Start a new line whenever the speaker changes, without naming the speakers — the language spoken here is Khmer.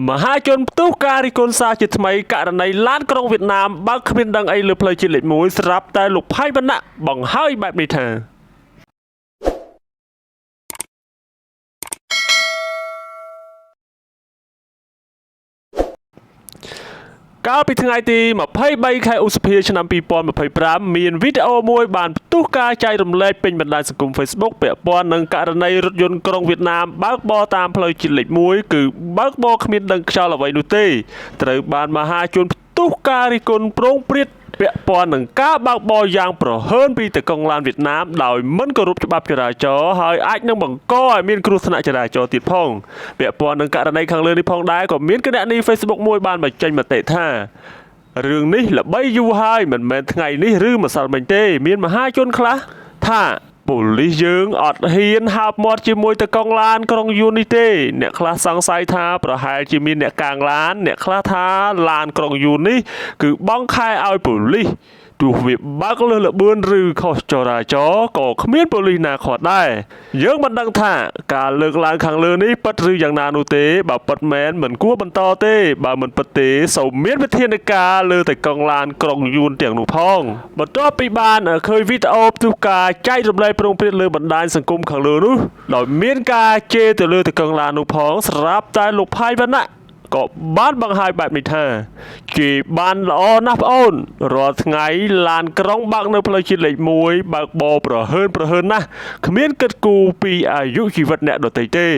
មហាជនផ្ទុះការរិះគន់សារជាថ្មីករណីឡានក្រុងវៀតណាមបើកគ្មានដឹងអីលើផ្លូវជាតិលេខ1ស្រាប់តែលោកផៃបណ្ណៈបង្ហើយបែបនេះថាកាលពីថ្ងៃទី23ខែឧសភាឆ្នាំ2025មានវីដេអូមួយបានផ្ទុះការចែករំលែកពេញបណ្ដាញសង្គម Facebook ពាក់ព័ន្ធនឹងករណីរថយន្តក្រុងវៀតណាមបើកបរតាមផ្លូវជាតិលេខ1គឺបើកបរគ្មានដឹងខ្យល់អ្វីនោះទេត្រូវបានមហាជនផ្ទុះការរិះគន់ប្រងព្រាតពាក់ព័ន្ធនឹងការបើកបរយ៉ាងប្រហើនពីតកង់ឡានវៀតណាមដោយមិនគោរពច្បាប់ចរាចរណ៍ហើយអាចនឹងបង្កឲ្យមានគ្រោះថ្នាក់ចរាចរណ៍ទៀតផងពាក់ព័ន្ធនឹងករណីខាងលើនេះផងដែរក៏មានគណនី Facebook មួយបានបញ្ចេញមតិថារឿងនេះល្បីយូរហើយមិនមែនថ្ងៃនេះឬម្សិលមិញទេមានមហាជនខ្លះថាប៉ូលីសយើងអត់ហ៊ានហើបមាត់ជាមួយតកង់ឡានក្រុងយួននេះទេអ្នកខ្លះសង្ស័យថាប្រហែលជាមានអ្នកកាងឡានអ្នកខ្លះថាឡានក្រុងយួននេះគឺបង់ខែឲ្យប៉ូលីសទោះវាបើកលើសល្បឿនឬខុសចរាចរណ៍ក៏គ្មានប៉ូលីសណាខាត់ដែរយើងមិនដឹងថាការលើកឡើងខាងលើនេះពិតឬយ៉ាងណានោះទេបើពិតមែនមិនគួរបន្តទេបើមិនពិតទេសូមមានវិធានការលើតកង់ឡានក្រុងយួនទាំងនោះផងបន្ទាប់ពីបានឃើញវីដេអូផ្ទុះការចែករំលែកប្រងព្រាតលើបណ្ដាញសង្គមខាងលើនោះដោយមានការជេរទៅលើតកង់ឡាននោះផងស្រាប់តែលោកផៃវណ្ណៈក៏បានបង្ហាញបែបនេះថាគេបានល្អណាស់ប្អូនរាល់ថ្ងៃឡានក្រុងបើកនៅផ្លូវជាតិលេខ1បើកបរប្រហើនណាស់គ្មានគិតគូរពីអាយុជីវិតអ្នកដទៃទេ